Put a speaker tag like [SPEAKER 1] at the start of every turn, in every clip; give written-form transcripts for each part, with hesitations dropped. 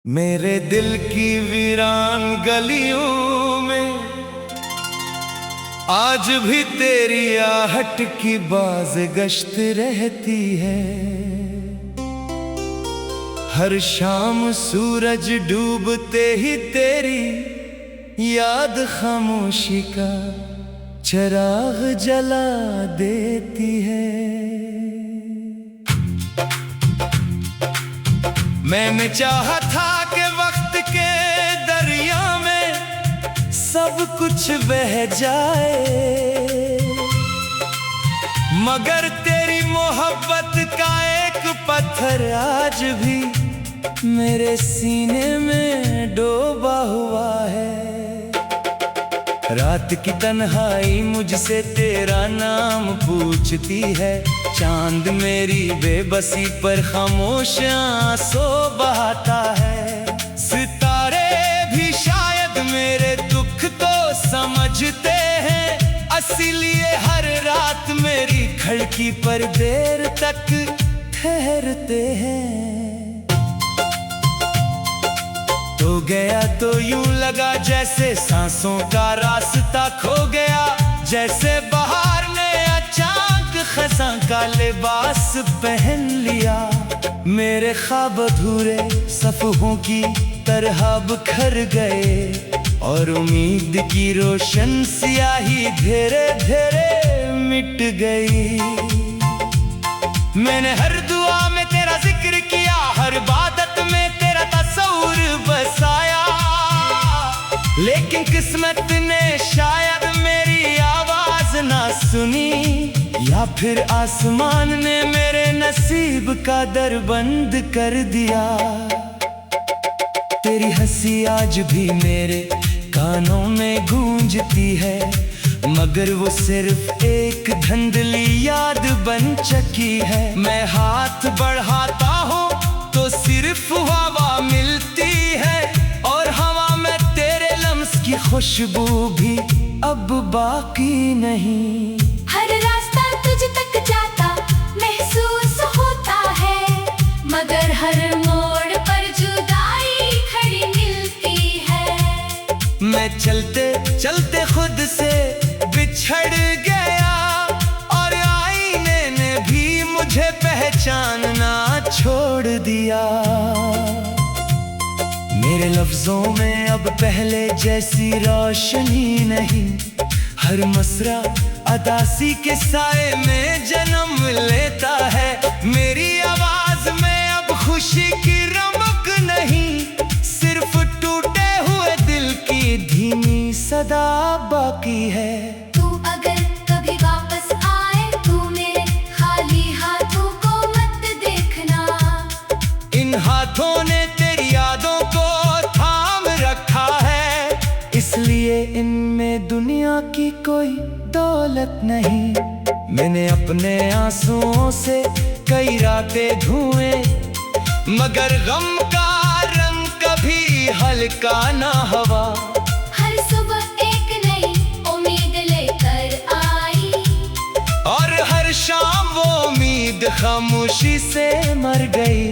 [SPEAKER 1] मेरे दिल की वीरान गलियों में आज भी तेरी आहट की बाज गश्त रहती है। हर शाम सूरज डूबते ही तेरी याद खामोशी का चिराग जला देती है। मैंने चाहा था कि वक्त के दरिया में सब कुछ बह जाए, मगर तेरी मोहब्बत का एक पत्थर आज भी मेरे सीने में डूबा हुआ है। रात की तन्हाई मुझसे तेरा नाम पूछती है, चांद मेरी बेबसी पर खामोश आंसू बहाता है। सितारे भी शायद मेरे दुख तो समझते हैं, इसीलिए हर रात मेरी खिड़की पर देर तक ठहरते हैं। तो गया तो यूं लगा जैसे सांसों का रास्ता खो गया, जैसे बहार ने अचानक खज़ां का लिबास पहन लिया। मेरे ख्वाब अधूरे सफ़हों की तरह बिखर गए और उम्मीद की रोशन स्याही धीरे धीरे मिट गई। मैंने हर दुआ में तेरा जिक्र किया, हर इबादत में तेरा तस्वीर बसाया, लेकिन किस्मत ने शायद मेरी आवाज ना सुनी, या फिर आसमान ने मेरे नसीब का दर बंद कर दिया। तेरी हंसी आज भी मेरे कानों में गूंजती है, मगर वो सिर्फ एक धुंधली याद बन चुकी है। मैं हाथ बढ़ाता हूँ तो सिर्फ हवा मिलती है, और हवा में तेरे लम्स की खुशबू भी अब बाकी नहीं।
[SPEAKER 2] हर रास्ता तुझ तक जाता महसूस होता है, मगर हर मोड़ पर जुदाई खड़ी मिलती है।
[SPEAKER 1] मैं चलते चलते खुद से बिछड़ गया, और आईने ने भी मुझे पहचानना छोड़ दिया। मेरे लफ्जों में अब पहले जैसी रोशनी नहीं, हर मसरा अदासी के साए में जन्म लेता है। मेरी आवाज में अब खुशी की रमक नहीं, सिर्फ टूटे हुए दिल की धीमी सदा बाकी है।
[SPEAKER 2] तू अगर कभी वापस आए तू मेरे खाली हाथों को मत देखना,
[SPEAKER 1] इन हाथों ने तेरी यादों को थाम रखा है, इसलिए इनमें दुनिया की कोई दौलत नहीं। मैंने अपने आंसुओं से कई रातें धुएं, मगर गम का रंग कभी हल्का ना हवा।
[SPEAKER 2] हर सुबह एक नई उम्मीद लेकर आई,
[SPEAKER 1] और हर शाम वो उम्मीद खामोशी से मर गई।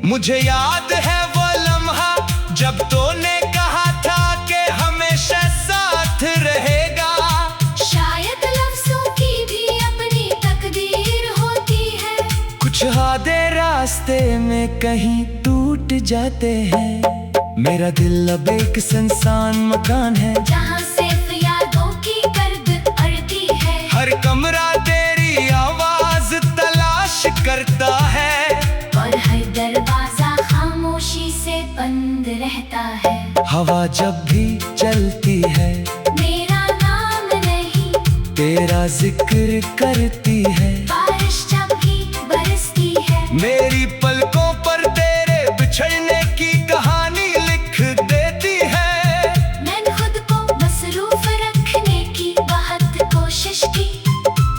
[SPEAKER 1] मुझे याद है वो लम्हा जब तूने कहा था कि हमेशा साथ रहेगा।
[SPEAKER 2] शायद लफ्ज़ों की भी अपनी तकदीर होती है,
[SPEAKER 1] कुछ वादे रास्ते में कहीं टूट जाते हैं। मेरा दिल अब एक सुनसान मकान है,
[SPEAKER 2] जहाँ सिर्फ यादों की गर्द अड़ती है।
[SPEAKER 1] हर कमरा तेरी आवाज तलाश करता है,
[SPEAKER 2] और हर दरवाजा खामोशी से बंद रहता है।
[SPEAKER 1] हवा जब भी चलती है
[SPEAKER 2] मेरा नाम नहीं
[SPEAKER 1] तेरा जिक्र करती है,
[SPEAKER 2] बारिश जब भी बरसती है
[SPEAKER 1] मेरी पलकों पर तेरे बिछड़ने की कहानी लिख देती है।
[SPEAKER 2] मैंने खुद को मसरूफ रखने की बहुत कोशिश की,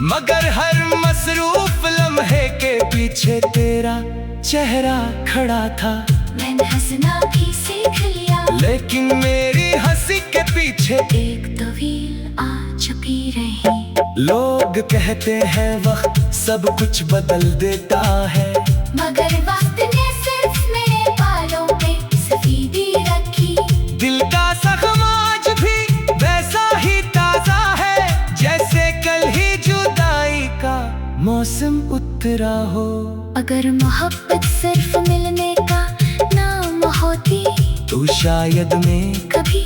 [SPEAKER 1] मगर हर मसरूफ लम्हे के पीछे तेरा चेहरा खड़ा था।
[SPEAKER 2] मैंने हंसना भी सीख लिया,
[SPEAKER 1] लेकिन मेरी हंसी के पीछे
[SPEAKER 2] एक तवील आ छुपी रही।
[SPEAKER 1] लोग कहते हैं वक्त सब कुछ बदल देता है,
[SPEAKER 2] मगर वक्त ने सिर्फ मेरे बालों पे
[SPEAKER 1] उतरा हो।
[SPEAKER 2] अगर मोहब्बत सिर्फ मिलने का नाम होती
[SPEAKER 1] तो शायद मैं
[SPEAKER 2] कभी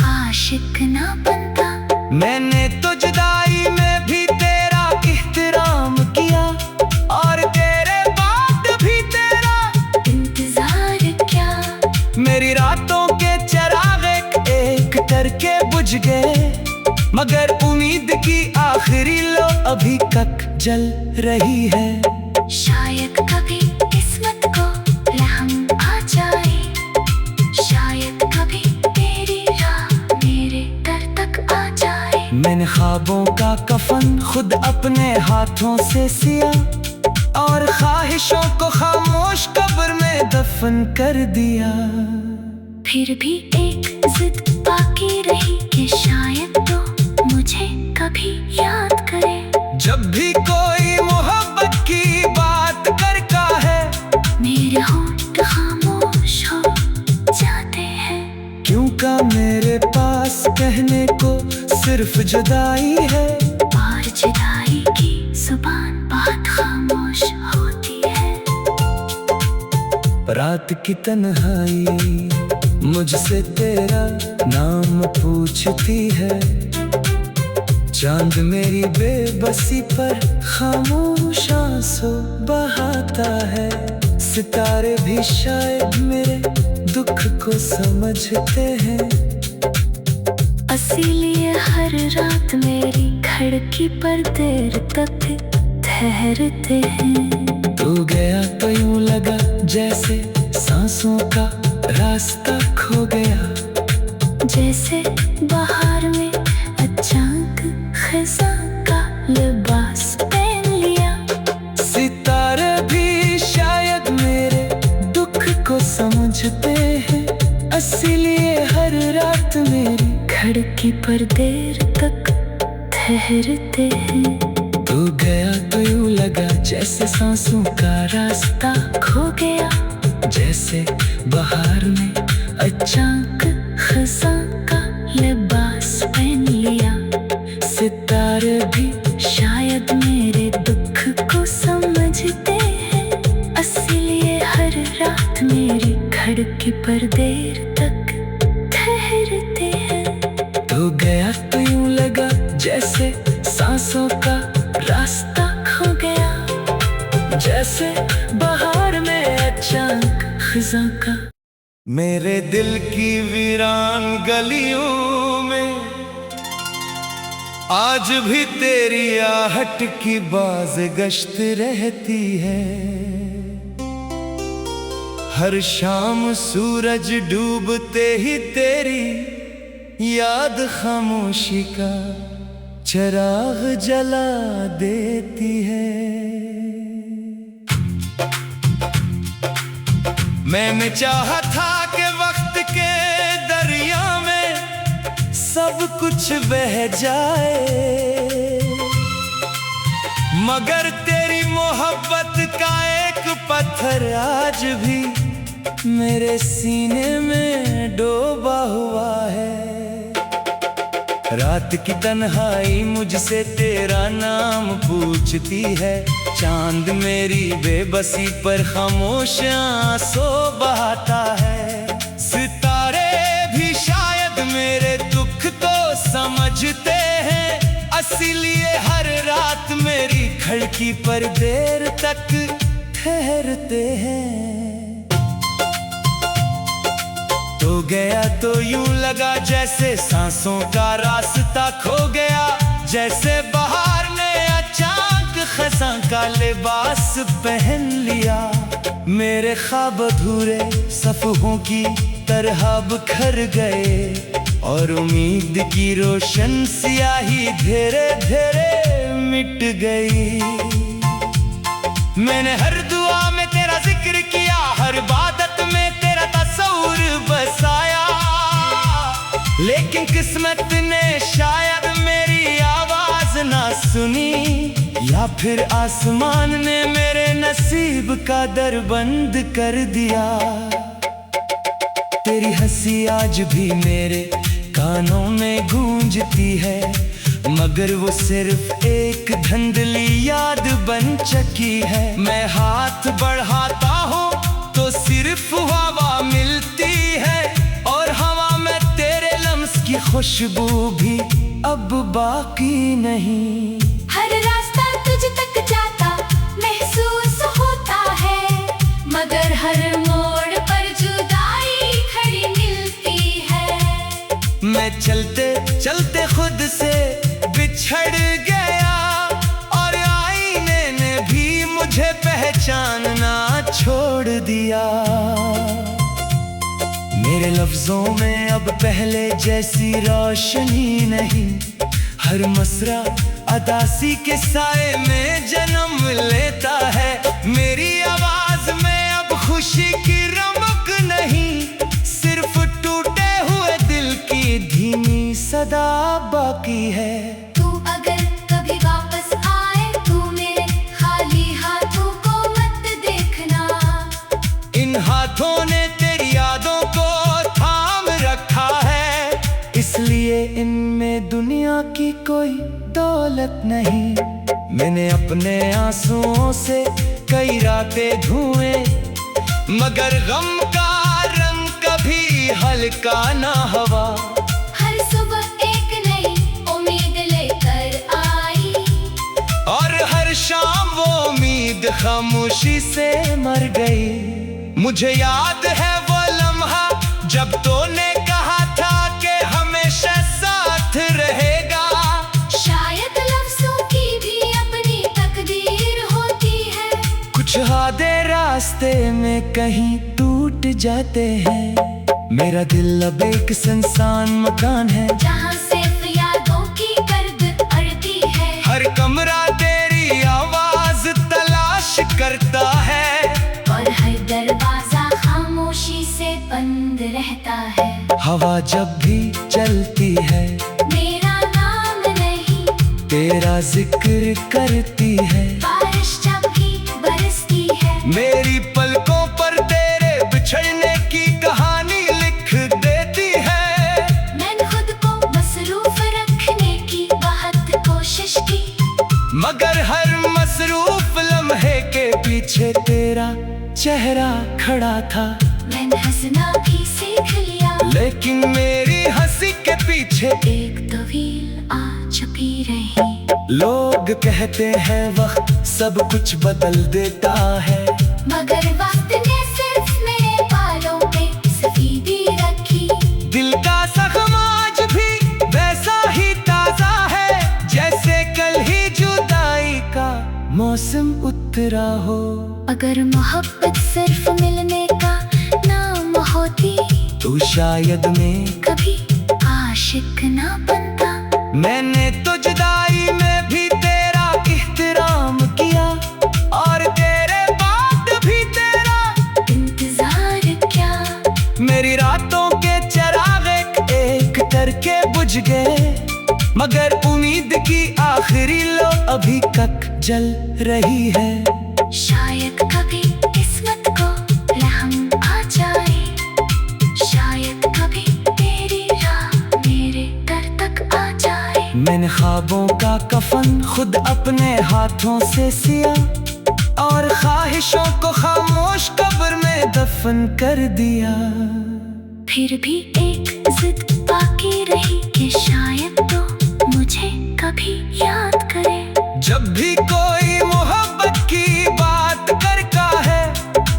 [SPEAKER 2] आशिक ना बनता।
[SPEAKER 1] मैंने तो जुदाई में भी तेरा एहतराम किया और तेरे बाद भी तेरा
[SPEAKER 2] इंतजार क्या।
[SPEAKER 1] मेरी रातों के चिराग एक करके बुझ गए, मगर उम्मीद की आखिरी लो अभी तक जल रही है।
[SPEAKER 2] शायद कभी किस्मत को रहम आ जाए, शायद कभी तेरी राह मेरे दर तक आ जाए।
[SPEAKER 1] मैंने ख्वाबों का कफन खुद अपने हाथों से सिया और ख्वाहिशों को खामोश कब्र में दफन कर दिया।
[SPEAKER 2] फिर भी एक जिद बाकी रही कि शायद तो मुझे कभी याद करे।
[SPEAKER 1] जब भी कोई मोहब्बत की बात करता है
[SPEAKER 2] मेरे होंठ खामोश हो जाते हैं,
[SPEAKER 1] क्योंकि मेरे पास कहने को सिर्फ जुदाई है।
[SPEAKER 2] और जुदाई की जुबान बहुत खामोश होती है।
[SPEAKER 1] रात की तन्हाई मुझसे तेरा नाम पूछती है, चांद मेरी बेबसी पर खामोश आंसू बहाता है। सितारे भी शायद मेरे दुख को समझते हैं,
[SPEAKER 2] इसीलिए हर रात मेरी खिड़की पर देर तक ठहरते हैं।
[SPEAKER 1] तू गया तो यूं लगा जैसे सांसों का रास्ता खो गया,
[SPEAKER 2] जैसे बाहर में अचानक खिज़ां का लिबास पहन लिया।
[SPEAKER 1] सितारे भी शायद मेरे दुख को समझते हैं, इसीलिए हर रात मेरी
[SPEAKER 2] खिड़की पर देर तक ठहरते हैं।
[SPEAKER 1] तू गया तो यूं लगा जैसे सांसों का रास्ता
[SPEAKER 2] खो गया,
[SPEAKER 1] जैसे बाहर में
[SPEAKER 2] अचानक खिज़ां का लिबास पहन लिया।
[SPEAKER 1] सितारे भी
[SPEAKER 2] शायद मेरे दुख को समझते हैं, इसीलिए हर रात मेरी खिड़की पर देर तक ठहरते हैं।
[SPEAKER 1] तू गया तो यूं लगा जैसे सांसों का रास्ता
[SPEAKER 2] खो गया,
[SPEAKER 1] जैसे बाहर में अचानक
[SPEAKER 2] खिज़ां का।
[SPEAKER 1] मेरे दिल की वीरान गलियों में आज भी तेरी आहट की बाज गश्त रहती है। हर शाम सूरज डूबते ही तेरी याद खामोशी का चिराग जला देती है। मैंने चाहा था कि वक्त के दरिया में सब कुछ बह जाए, मगर तेरी मोहब्बत का एक पत्थर आज भी मेरे सीने में डूबा हुआ है। रात की तन्हाई मुझसे तेरा नाम पूछती है, चांद मेरी बेबसी पर खामोश आंसू बहाता है। सितारे भी शायद मेरे दुख को समझते हैं, इसीलिए हर रात मेरी खिड़की पर देर तक ठहरते हैं। तो गया तो यूं लगा जैसे सांसों का रास्ता खो गया, जैसे बाहर ने अचानक खज़ां का लिबास पहन लिया। मेरे ख्वाब अधूरे सफ़हों की तरह बिखर गए और उम्मीद की रोशन सियाही धीरे धीरे मिट गई। मैंने हर दुआ में तेरा जिक्र किया, हर इबादत में तेरा तस्वीर बसाया, लेकिन किस्मत ने शायद मेरी आवाज ना सुनी, या फिर आसमान ने मेरे नसीब का दर बंद कर दिया। तेरी हंसी आज भी मेरे कानों में गूंजती है, मगर वो सिर्फ एक धुंधली याद बन चुकी है। मैं हाथ बढ़ाता हूँ तो सिर्फ हवा मिलती है, और हवा में तेरे लम्स की खुशबू भी अब बाकी नहीं।
[SPEAKER 2] हर रास्ता तुझ तक जाता महसूस होता है, मगर हर मोड़ पर जुदाई खड़ी मिलती है।
[SPEAKER 1] मैं चलते चलते खुद से बिछड़ गया, और आईने ने भी मुझे पहचानना छोड़ दिया। मेरे लफ्जों में अब पहले जैसी रोशनी नहीं, हर मसरा अदासी के साए में जन्म लेता है। मेरी आवाज में अब खुशी की रमक नहीं, सिर्फ टूटे हुए दिल की धीमी सदा बाकी है।
[SPEAKER 2] तू अगर कभी वापस आए तू मेरे खाली हाथों को मत देखना।
[SPEAKER 1] इन हाथों ने तेरी यादों को थाम रखा है, इसलिए इनमें दुनिया की कोई दौलत नहीं। मैंने अपने आंसुओं से कई रातें धुएं, मगर गम का रंग कभी हल्का ना हवा।
[SPEAKER 2] हर सुबह एक नई उम्मीद लेकर आई,
[SPEAKER 1] और हर शाम वो उम्मीद खामोशी से मर गई। मुझे याद है वो लम्हा जब तूने कहा था कि हमेशा साथ रहेगा।
[SPEAKER 2] शायद लफ्जों की भी अपनी तकदीर होती है।
[SPEAKER 1] कुछ वादे रास्ते में कहीं टूट जाते हैं। मेरा दिल अब एक सुनसान मकान है,
[SPEAKER 2] जहाँ सिर्फ यादों की गर्द अड़ती है।
[SPEAKER 1] हर कमरा तेरी आवाज तलाश करता है,
[SPEAKER 2] और हर दरवाजा खामोशी से बंद रहता है।
[SPEAKER 1] हवा जब भी चलती है
[SPEAKER 2] मेरा नाम नहीं
[SPEAKER 1] तेरा जिक्र करती है।
[SPEAKER 2] बारिश जब भी बरसती है
[SPEAKER 1] मेरी पलकों पर तेरे बिछड़ने की कहानी लिख देती है।
[SPEAKER 2] मैंने खुद को मसरूफ रखने की बहुत कोशिश की,
[SPEAKER 1] मगर हर मसरूफ लम्हे के पीछे तेरा चेहरा खड़ा था।
[SPEAKER 2] मैंने हंसना भी सीख लिया,
[SPEAKER 1] लेकिन मेरी हंसी के पीछे
[SPEAKER 2] एक तवील आ छुपी रही।
[SPEAKER 1] लोग कहते हैं वक्त सब कुछ बदल देता है,
[SPEAKER 2] मगर वक्त ने सिर्फ मेरे बालों पे सफेदी रखी।
[SPEAKER 1] दिल का जख्म आज भी वैसा ही ताजा है, जैसे कल ही जुदाई का मौसम उतरा हो।
[SPEAKER 2] अगर मोहब्बत सिर्फ मिलने का नाम होती
[SPEAKER 1] तू शायद मैं
[SPEAKER 2] कभी आशिक ना बनता।
[SPEAKER 1] मैंने तो जुदाई में भी तेरा एहतराम किया, और तेरे बाद भी तेरा
[SPEAKER 2] इंतजार क्या।
[SPEAKER 1] मेरी रातों के चिराग एक करके बुझ गए, मगर उम्मीद की आखिरी लो अभी तक जल रही है।
[SPEAKER 2] शायद कभी किस्मत को रहम आ जाए, शायद कभी तेरी राह मेरे दर तक आ जाए।
[SPEAKER 1] मैंने ख्वाबों का कफन खुद अपने हाथों से सिया, और ख्वाहिशों को खामोश कब्र में दफन कर दिया।
[SPEAKER 2] फिर भी एक जिद बाकी रही कि शायद तो मुझे कभी याद करे।
[SPEAKER 1] जब भी कोई मोहब्बत की बात करता है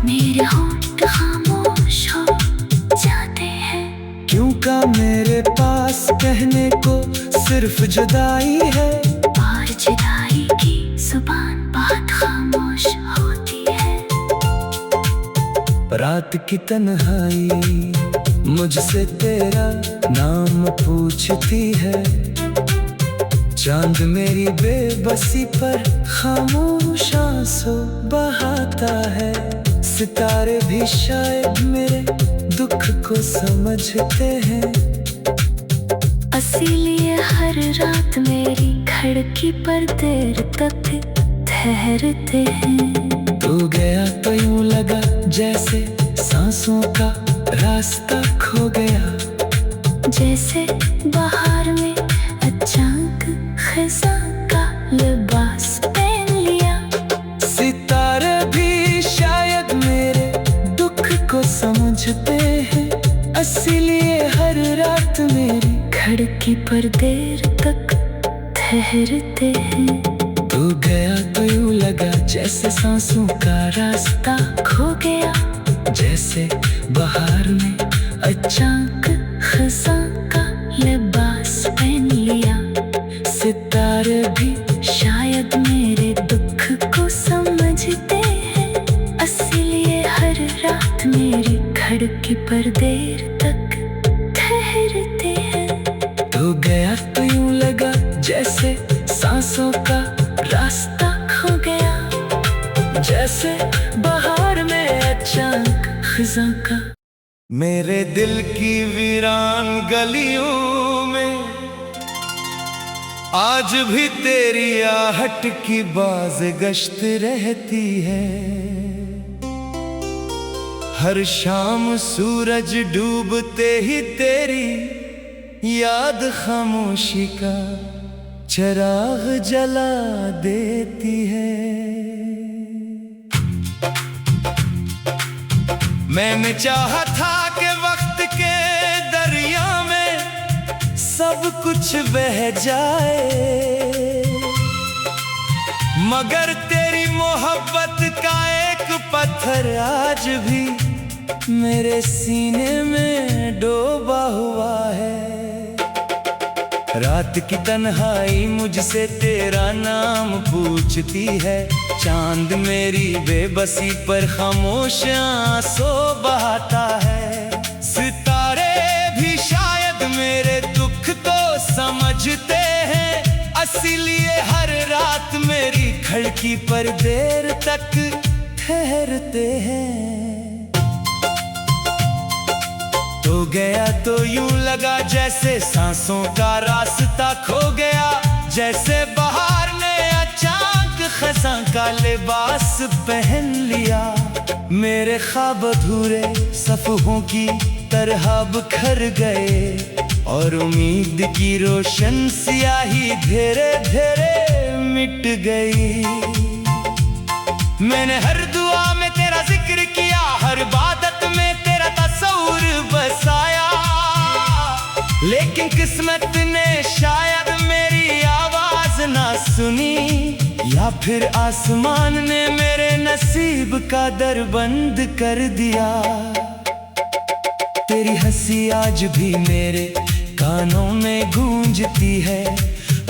[SPEAKER 2] मेरे होंठ खामोश हो जाते हैं,
[SPEAKER 1] क्योंकि मेरे पास कहने को सिर्फ जुदाई है।
[SPEAKER 2] और जुदाई की जुबान बहुत खामोश होती है।
[SPEAKER 1] रात की तन्हाई मुझसे तेरा नाम पूछती है, चांद मेरी बेबसी पर खामोश आंसू बहाता है। सितारे भी शायद मेरे दुख को समझते हैं,
[SPEAKER 2] इसीलिए हर रात मेरी खिड़की पर देर तक ठहरते हैं।
[SPEAKER 1] तू गया तो यूं लगा जैसे सांसों का रास्ता खो गया,
[SPEAKER 2] जैसे बाहर में अचानक खिज़ां का लिबास पहन लिया।
[SPEAKER 1] सितारे भी शायद मेरे दुख को समझते हैं, इसीलिए हर रात मेरी
[SPEAKER 2] खिड़की पर देर तक ठहरते हैं।
[SPEAKER 1] तू गया तो यूं लगा जैसे सांसों का रास्ता
[SPEAKER 2] खो गया
[SPEAKER 1] जैसे बहार में
[SPEAKER 2] अचानक खिज़ां का लिबास पहन लिया।
[SPEAKER 1] सितारे भी
[SPEAKER 2] शायद मेरे दुख को समझते हैं, इसीलिए हर रात मेरी खिड़की पर देर तक ठहरते हैं।
[SPEAKER 1] तू गया तो यूं लगा जैसे सांसों का
[SPEAKER 2] रास्ता खो गया
[SPEAKER 1] जैसे
[SPEAKER 2] बहार में अचानक खिज़ां का।
[SPEAKER 1] मेरे दिल की वीरान गलियों में आज भी तेरी आहट की बाज गश्त रहती है। हर शाम सूरज डूबते ही तेरी याद खामोशी का चिराग जला देती है। मैंने चाहा था कि वक्त के दरिया में सब कुछ बह जाए, मगर तेरी मोहब्बत का एक पत्थर आज भी मेरे सीने में डूबा हुआ है। रात की तन्हाई मुझसे तेरा नाम पूछती है, चांद मेरी बेबसी पर खामोश आंसू बहाता है। सितारे भी शायद मेरे दुख को समझते हैं, इसीलिए हर रात मेरी खिड़की पर देर तक ठहरते हैं। तो गया तो यूं लगा जैसे सांसों का रास्ता खो गया, जैसे बहार ने अचानक खिज़ां का लिबास पहन लिया। मेरे ख्वाब अधूरे सफ़हों की तरह बिखर गए और उम्मीद की रोशन सियाही धीरे धीरे मिट गई। मैंने हर दुआ में तेरा जिक्र किया, हर इबादत में तेरा तस्वीर बसाया, लेकिन किस्मत ने शायद मेरी आवाज ना सुनी, या फिर आसमान ने मेरे नसीब का दर बंद कर दिया। तेरी हंसी आज भी मेरे कानों में गूंजती है,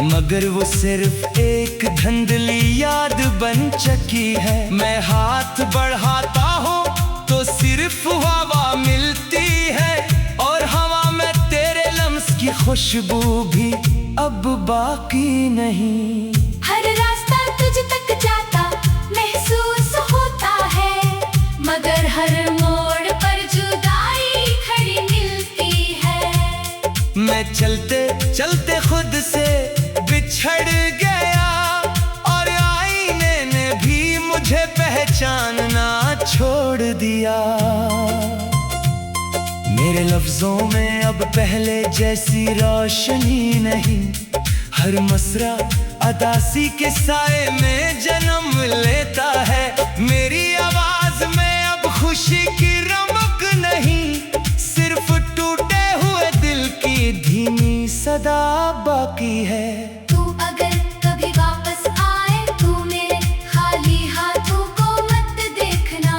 [SPEAKER 1] मगर वो सिर्फ एक धुंधली याद बन चुकी है। मैं हाथ बढ़ाता हूँ तो सिर्फ हवा मिलती है, और हवा में तेरे लम्स की खुशबू भी अब बाकी नहीं।
[SPEAKER 2] हर रास्ता तुझ तक जाता महसूस होता है, मगर हर मोड़ पर जुदाई खड़ी मिलती है।
[SPEAKER 1] मैं चलते चलते खुद से बिछड़ गया, और आईने ने भी मुझे पहचानना छोड़ दिया। मेरे लफ्जों में अब पहले जैसी रोशनी नहीं, हर मसरा अदासी के साए में जन्म लेता है। मेरी आवाज में अब खुशी की रमक नहीं, सिर्फ टूटे हुए दिल की धीमी सदा बाकी है।
[SPEAKER 2] तू अगर कभी वापस आए तू मेरे खाली हाथों को मत देखना,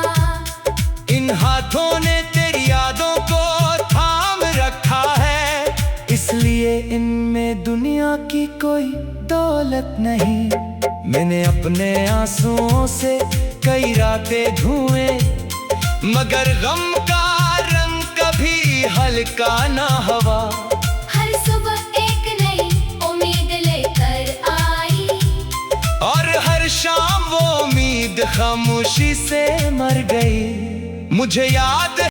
[SPEAKER 1] इन हाथों ने तेरी यादों को थाम रखा है, इसलिए इनमें दुनिया की कोई दौलत नहीं। मैंने अपने आंसुओं से कई रातें धुएं, मगर गम का रंग कभी हल्का ना हवा।
[SPEAKER 2] हर सुबह एक नई उम्मीद लेकर आई,
[SPEAKER 1] और हर शाम वो उम्मीद खामोशी से मर गई। मुझे याद